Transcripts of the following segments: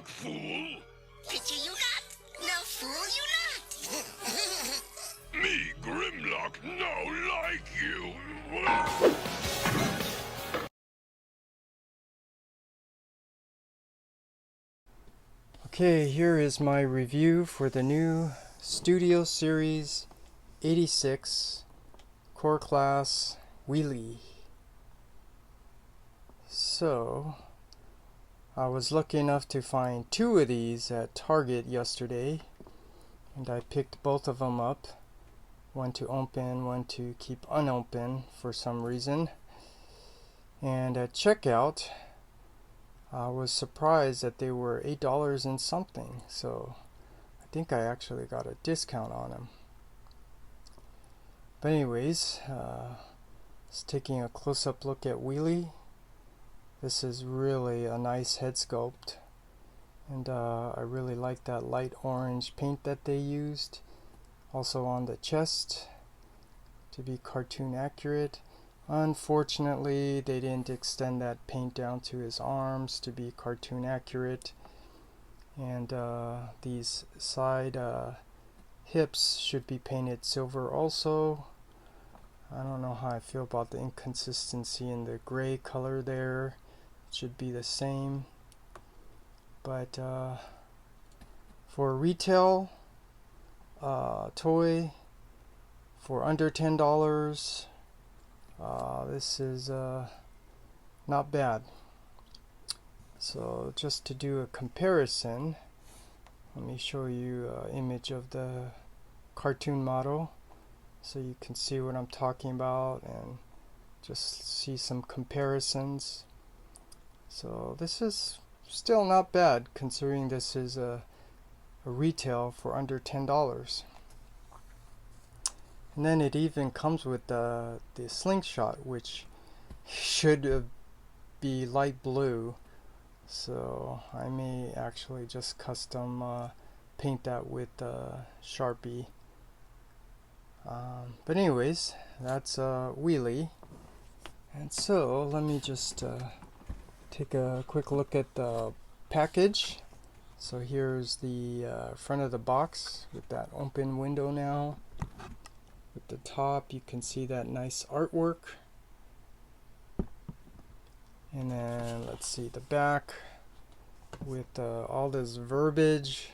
Grimlock, fool! Picture you got, no fool you not. Me, Grimlock, no like you! Okay, here is my review for the new Studio Series 86 Core Class Wheelie. So, I was lucky enough to find two of these at Target yesterday, and I picked both of them up. One to open, one to keep unopened for some reason. And at checkout, I was surprised that they were $8 and something, so I think I actually got a discount on them. But anyways, just taking a close-up look at Wheelie. This is really a nice head sculpt, and I really like that light orange paint that they used. Also on the chest to be cartoon accurate. Unfortunately, they didn't extend that paint down to his arms to be cartoon accurate. And these side hips should be painted silver also. I don't know how I feel about the inconsistency in the gray color there. It should be the same. But for retail toy for under $10, this is not bad. So just to do a comparison, let me show you an image of the cartoon model so you can see what I'm talking about and just see some comparisons. So this is still not bad considering this is a retail for under $10. And then it even comes with the slingshot, which should be light blue, so I may actually just custom paint that with Sharpie. But anyways, that's Wheelie. And so let me just take a quick look at the package. So here's the front of the box with that open window now. At the top you can see that nice artwork. And then let's see the back with all this verbiage.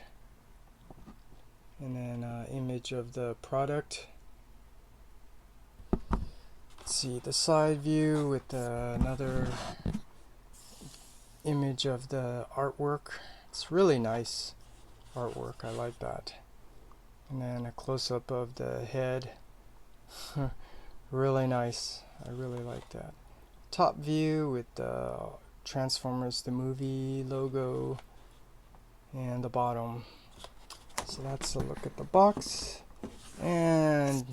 And then image of the product. Let's see the side view with another image of the artwork. It's really nice artwork, I like that. And then a close-up of the head. Really nice, I really like that. Top view with the Transformers the movie logo and the bottom. So that's a look at the box. And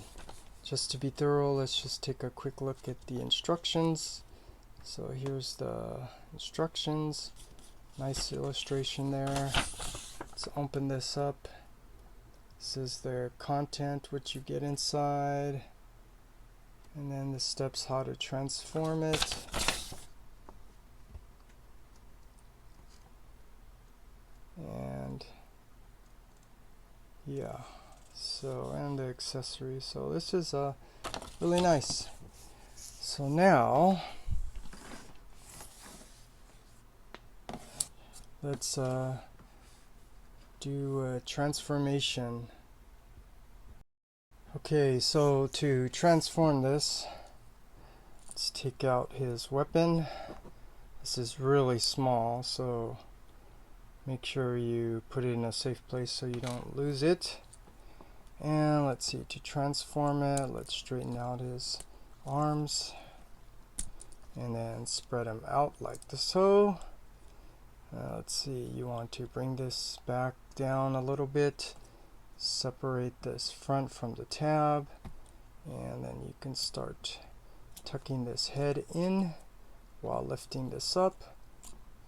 just to be thorough, let's just take a quick look at the instructions. So here's the instructions. Nice illustration there. Let's open this up. This is the content, what you get inside. And then the steps how to transform it. And yeah, so, and the accessories. So this is really nice. So now let's do a transformation. Okay, so to transform this, let's take out his weapon. This is really small, so make sure you put it in a safe place so you don't lose it. And let's see, to transform it, let's straighten out his arms and then spread them out like so. Let's see, you want to bring this back down a little bit, separate this front from the tab, and then you can start tucking this head in while lifting this up.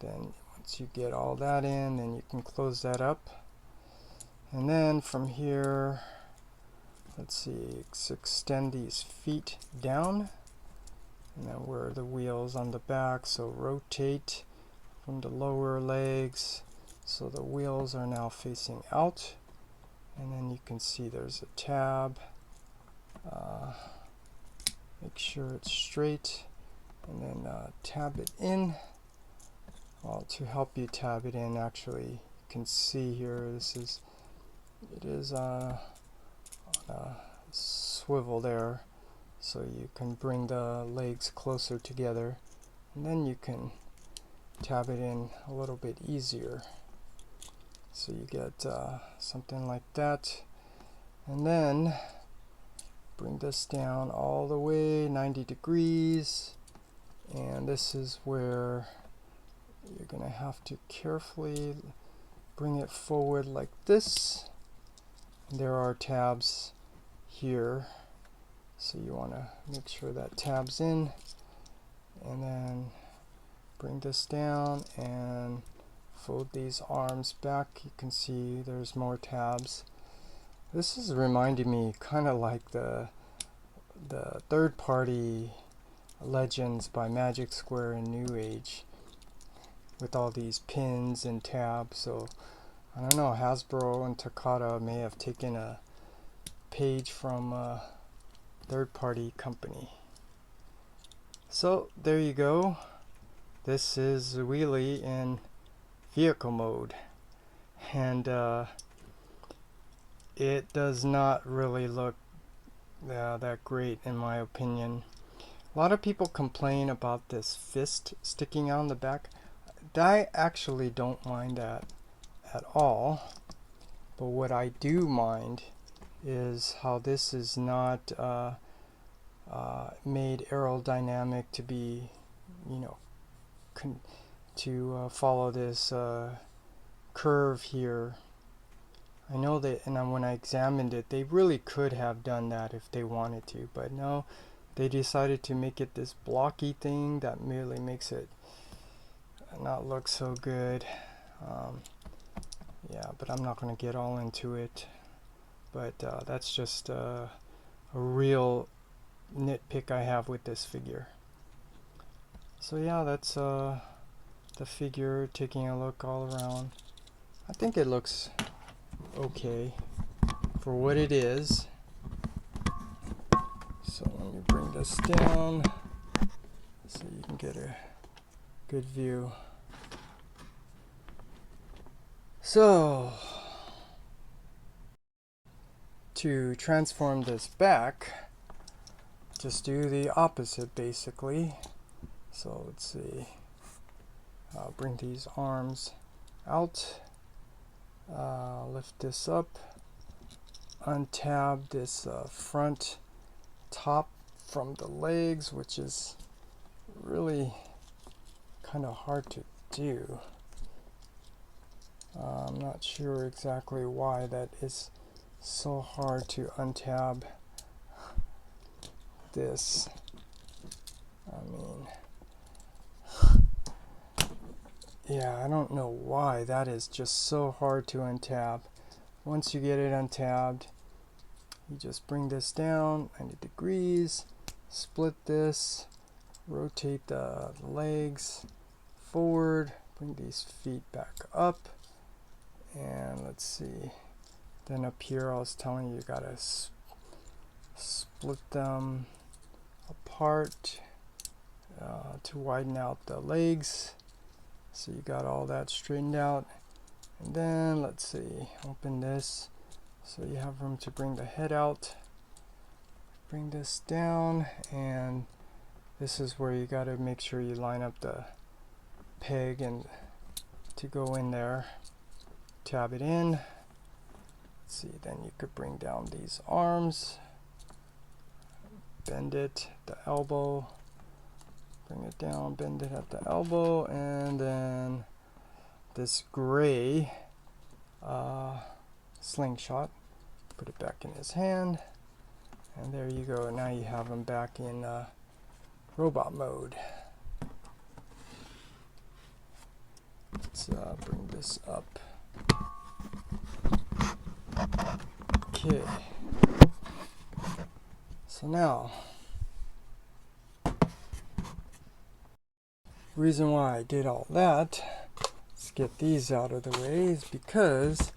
Then once you get all that in, then you can close that up. And then from here, let's see, extend these feet down, and then where are the wheels on the back, so rotate from the lower legs So the wheels are now facing out, and then you can see there's a tab. Make sure it's straight, and then tab it in. Well, to help you tab it in, actually, you can see here it is on a swivel there, so you can bring the legs closer together, and then you can tab it in a little bit easier. So you get something like that, and then bring this down all the way 90 degrees, and this is where you're going to have to carefully bring it forward like this. There are tabs here, so you want to make sure that tabs in, and then bring this down and fold these arms back. You can see there's more tabs. This is reminding me kind of like the third-party Legends by Magic Square and New Age, with all these pins and tabs. So I don't know, Hasbro and Takata may have taken a page from a third-party company. So there you go. This is Wheelie in vehicle mode, and it does not really look that great in my opinion. A lot of people complain about this fist sticking out in the back. I actually don't mind that at all, but what I do mind is how this is not made aerodynamic to be, you know, to follow this curve here. I know that, and when I examined it, they really could have done that if they wanted to, but no, they decided to make it this blocky thing that merely makes it not look so good. Yeah, but I'm not going to get all into it, but that's just a real nitpick I have with this figure. So yeah, that's the figure, taking a look all around. I think it looks okay for what it is. So let me bring this down so you can get a good view. So to transform this back, just do the opposite basically. So let's see, I'll bring these arms out, lift this up, untab this front top from the legs, which is really kind of hard to do. I'm not sure exactly why that is so hard to untab this. I mean, yeah, I don't know why that is just so hard to untab. Once you get it untabbed, you just bring this down 90 degrees, split this, rotate the legs forward, bring these feet back up, and let's see, then up here I was telling you gotta split them apart to widen out the legs. So you got all that straightened out, and then let's see, open this so you have room to bring the head out. Bring this down, and this is where you got to make sure you line up the peg and to go in there. Tab it in. Let's see, then you could bring down these arms, bend it at the elbow, bring it down, bend it at the elbow, and then this gray slingshot, put it back in his hand, and there you go. Now you have him back in robot mode. Let's bring this up. Okay, so now, reason why I did all that is get these out of the way is because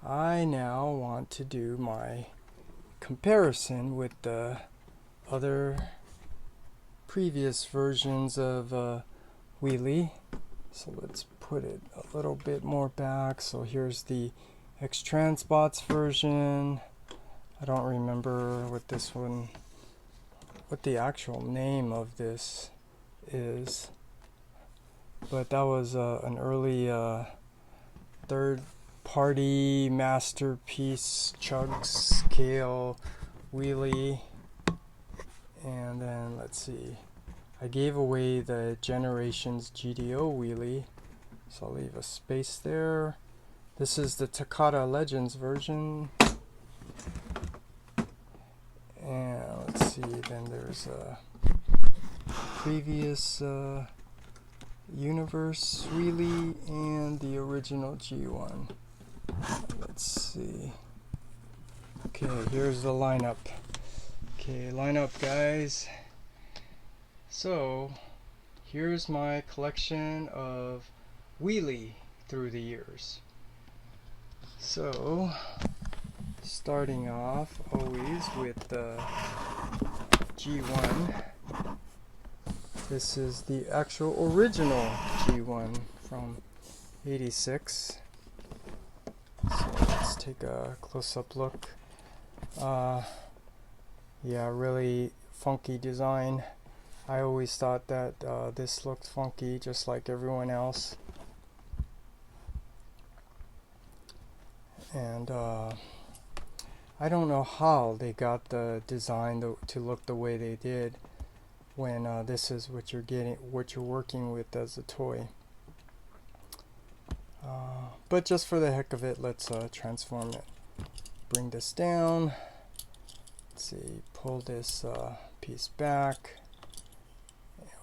I now want to do my comparison with the other previous versions of Wheelie. So let's put it a little bit more back. So here's the X-Transbots version. I don't remember what the actual name of this is, but that was an early third-party masterpiece C.H.U.G scale Wheelie. And then let's see, I gave away the Generations GDO Wheelie, so I'll leave a space there. This is the Takata Legends version. And let's see, then there's a previous Universe Wheelie and the original G1. Let's see. Okay, here's the lineup. Okay, lineup, guys. So here's my collection of Wheelie through the years. So starting off always with the G1. This is the actual original G1 from '86. So let's take a close-up look. Yeah, really funky design. I always thought that this looked funky just like everyone else. And I don't know how they got the design to look the way they did when this is what you're working with as a toy. But just for the heck of it, let's transform it. Bring this down. Let's see, pull this piece back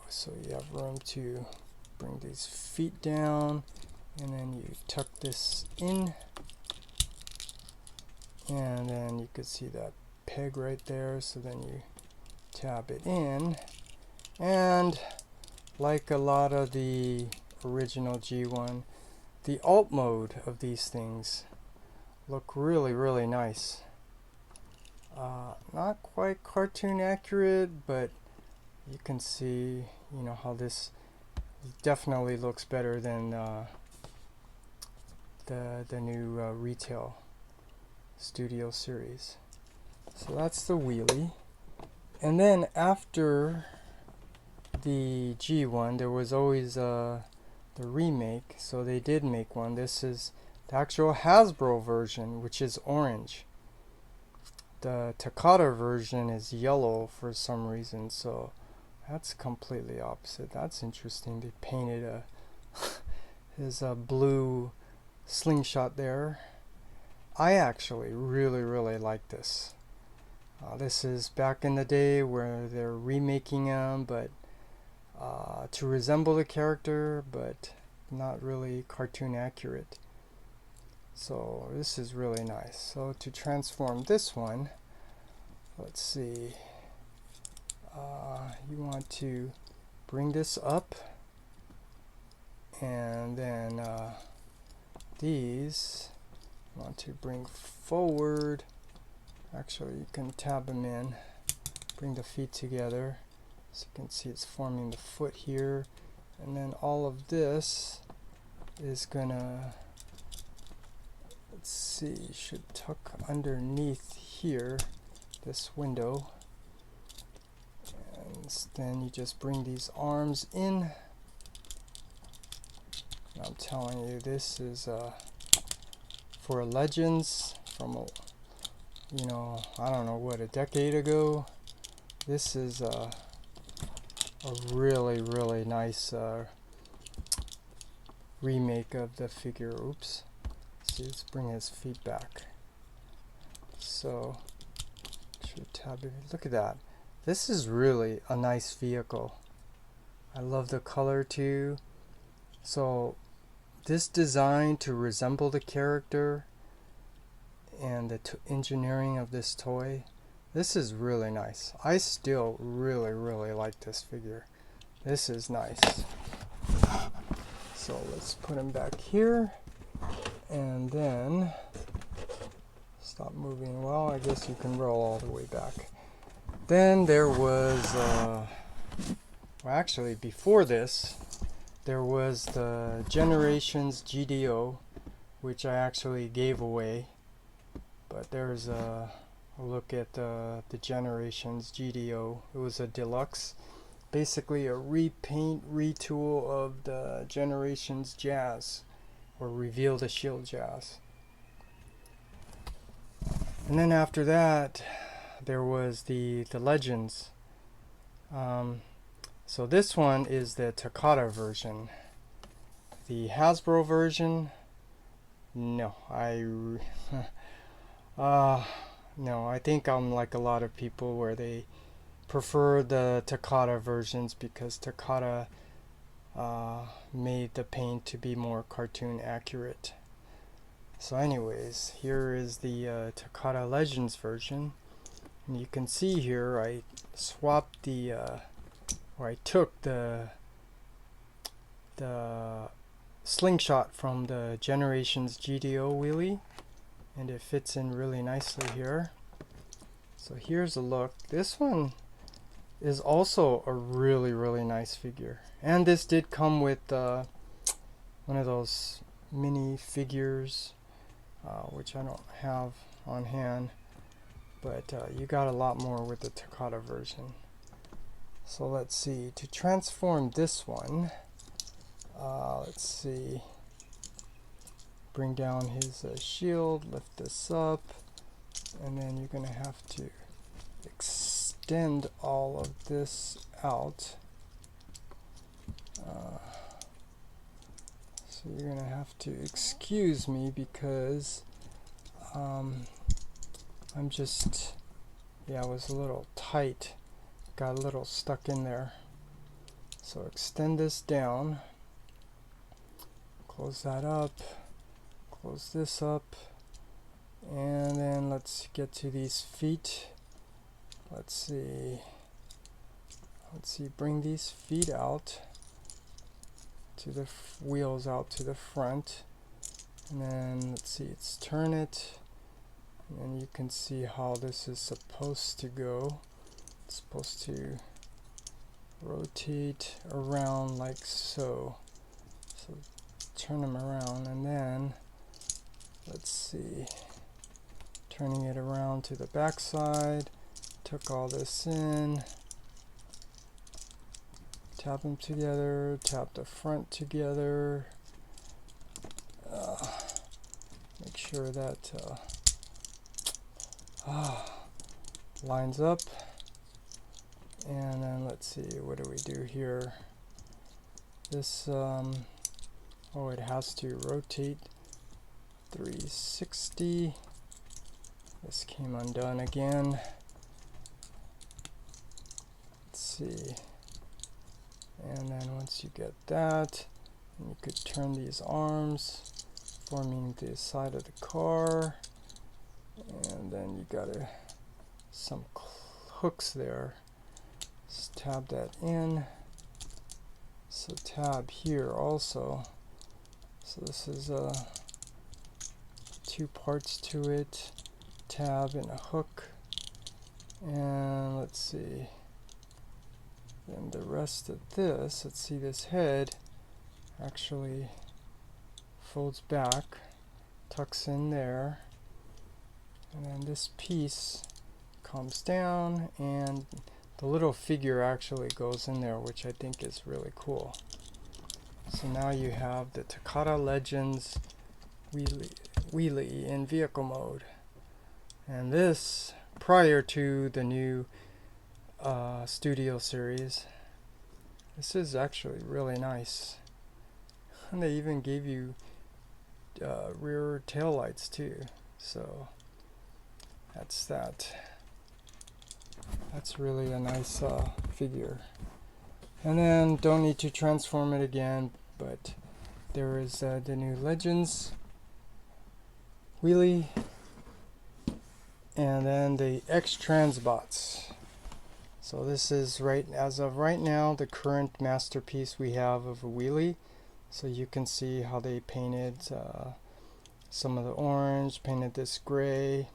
so you have room to bring these feet down, and then you tuck this in, and then you can see that peg right there, so then you tab it in. And like a lot of the original G1, the alt mode of these things look really, really nice. Not quite cartoon accurate, but you can see, you know, how this definitely looks better than the new retail studio series. So that's the Wheelie. And then after the G1, there was always the remake, so they did make one. This is the actual Hasbro version, which is orange. The Takata version is yellow for some reason, so that's completely opposite. That's interesting. They painted his blue slingshot there. I actually really like this. This is back in the day where they're remaking them, but to resemble the character, but not really cartoon accurate. So this is really nice. So to transform this one, let's see. You want to bring this up, and then these you want to bring forward. Actually, you can tab them in, bring the feet together, so you can see it's forming the foot here, and then all of this is gonna, let's see, should tuck underneath here, this window. And then you just bring these arms in. I'm telling you, this is for Legends from you know, I don't know what, a decade ago. This is a really nice remake of the figure. Oops. See, let's bring his feet back. So should tab it. Look at that. This is really a nice vehicle. I love the color too. So this design to resemble the character and the engineering of this toy, this is really nice. I still really like this figure. This is nice. So So let's put him back here, and then stop moving. Well, I guess you can roll all the way back. Then there was, well, actually before this, there was the Generations GDO, which I actually gave away. But there's a look at the Generations GDO. It was a deluxe, basically a repaint, retool of the Generations Jazz, or Reveal the Shield Jazz. And then after that, there was the Legends. So this one is the Takata version. The Hasbro version, no, no, I think I'm like a lot of people where they prefer the Takata versions because Takata made the paint to be more cartoon accurate. So anyways, here is the Takata Legends version. And you can see here I swapped the, or I took the slingshot from the Generations GDO wheelie, and it fits in really nicely here. So here's a look. This one is also a really nice figure, and this did come with one of those mini figures, which I don't have on hand, but you got a lot more with the Takata version. So let's see, to transform this one, let's see, bring down his shield, lift this up, and then you're going to have to extend all of this out. So you're going to have to excuse me because I'm just, yeah, it was a little tight, got a little stuck in there. So extend this down, close that up, close this up, and then let's get to these feet. Let's see, bring these feet out to the wheels out to the front, and then let's see, let's turn it, and then you can see how this is supposed to go. It's supposed to rotate around like so. So turn them around, and then let's see, turning it around to the back side, took all this in, tap them together, tap the front together, make sure that lines up, and then let's see, what do we do here? This, oh, it has to rotate 360. This came undone again. Let's see. And then once you get that, you could turn these arms, forming the side of the car. And then you got some hooks there. Just tab that in. So tab here also. So this is two parts to it. Tab and a hook. And let's see. Then the rest of this, let's see, this head actually folds back, tucks in there, and then this piece comes down, and the little figure actually goes in there, which I think is really cool. So now you have the Takata Legends Wheelie in vehicle mode, and this prior to the new Studio series. This is actually really nice, and they even gave you rear tail lights too, so that's that. That's really a nice figure. And then don't need to transform it again, but there is the new Legends Wheelie, and then the X-Transbots. So this is as of right now the current masterpiece we have of a wheelie. So you can see how they painted some of the orange, painted this gray.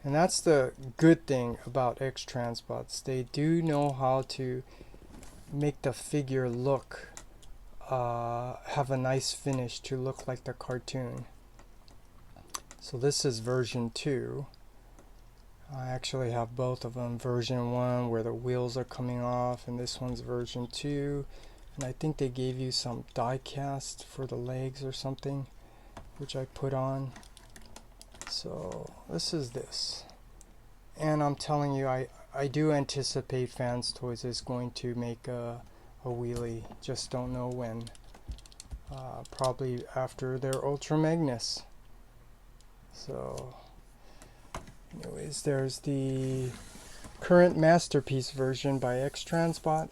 And that's the good thing about X-Transbots. They do know how to make the figure look, have a nice finish to look like the cartoon. So this is version 2. I actually have both of them. Version 1 where the wheels are coming off, and this one's version 2. And I think they gave you some die cast for the legs or something, which I put on. So this is this. And I'm telling you, I do anticipate Fans Toys is going to make a Wheelie. Just don't know when. Probably after their Ultra Magnus. So anyways, there's the current masterpiece version by X-Transbot.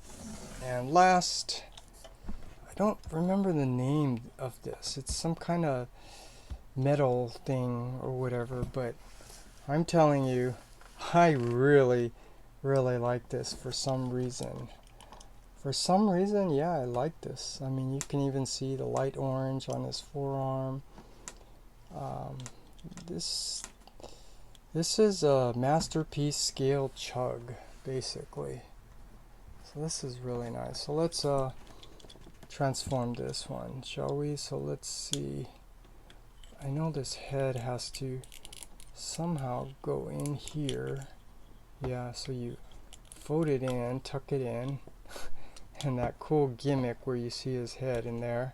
And last, I don't remember the name of this. It's some kind of metal thing or whatever, but I'm telling you, I really like this for some reason. For some reason, yeah, I like this. I mean, you can even see the light orange on his forearm. This is a masterpiece scale C.H.U.G, basically. So this is really nice. So let's transform this one, shall we? So let's see. I know this head has to somehow go in here. Yeah, so you fold it in, tuck it in, and that cool gimmick where you see his head in there.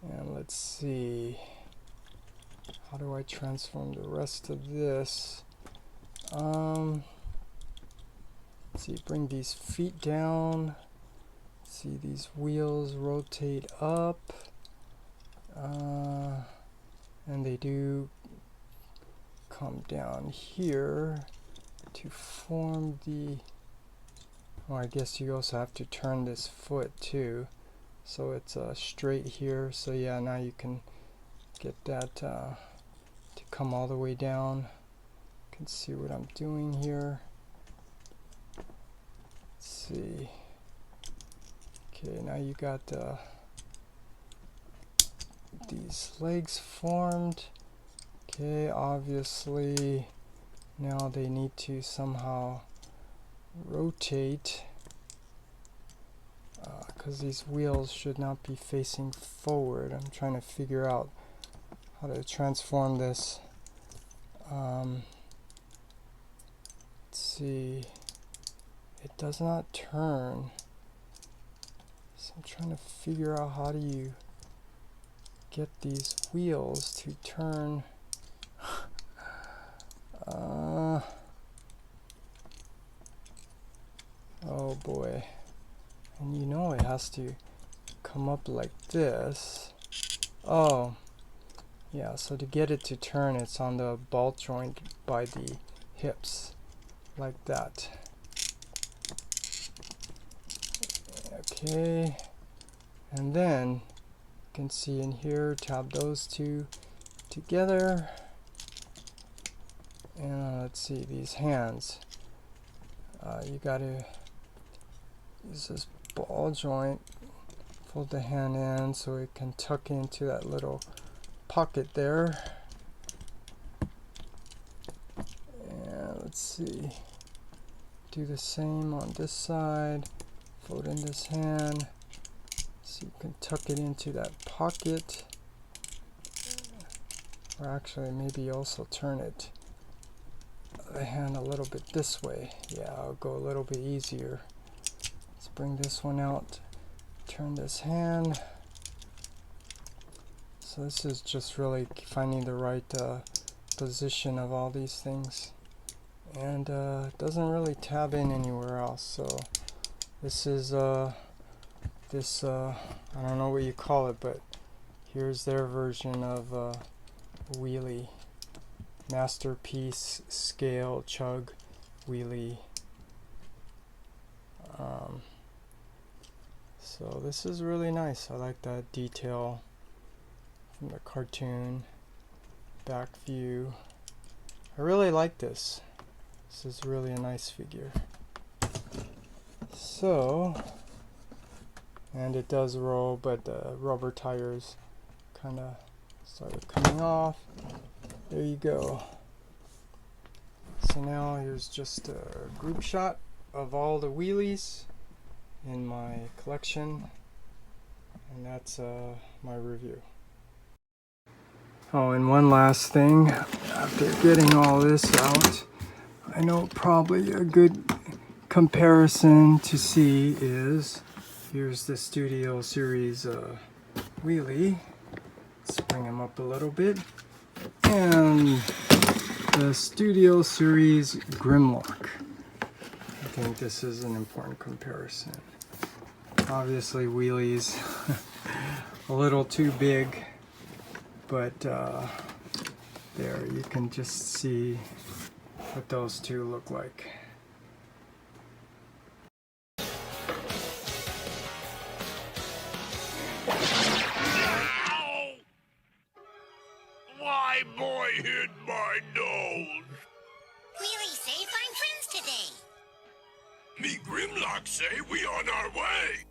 And let's see, how do I transform the rest of this? Let's see, bring these feet down. See, these wheels rotate up, and they do come down here to form the, oh, I guess you also have to turn this foot too, so it's straight here. So yeah, now you can get that to come all the way down. You can see what I'm doing here. Let's see. Okay, now you got these legs formed. Okay, obviously now they need to somehow rotate, because these wheels should not be facing forward. I'm trying to figure out how to transform this. Let's see, it does not turn, so I'm trying to figure out how do you get these wheels to turn. Oh boy. And you know it has to come up like this. Oh, yeah, so to get it to turn, it's on the ball joint by the hips, like that. Okay, and then you can see in here, tap those two together. And let's see, these hands. You gotta use this ball joint, fold the hand in so it can tuck into that little pocket there. And let's see, do the same on this side, fold in this hand so you can tuck it into that pocket, or actually maybe also turn it, the hand a little bit this way. Yeah, I'll go a little bit easier. Let's bring this one out, turn this hand. So this is just really finding the right position of all these things, and it doesn't really tab in anywhere else. So this is this I don't know what you call it, but here's their version of Wheelie. Masterpiece scale C.H.U.G Wheelie. So this is really nice. I like that detail from the cartoon back view. I really like this. This is really a nice figure. So, and and it does roll, but the rubber tires kind of started coming off. There you go. So now here's just a group shot of all the wheelies in my collection, and that's my review. Oh, and one last thing, after getting all this out, I know probably a good comparison to see is, here's the Studio Series Wheelie. Let's bring him up a little bit. And the Studio Series Grimlock. I think this is an important comparison. Obviously Wheelie's a little too big, but there you can just see what those two look like. Ow! My boy hit my nose. Wheelie say find friends today. Me Grimlock say we on our way.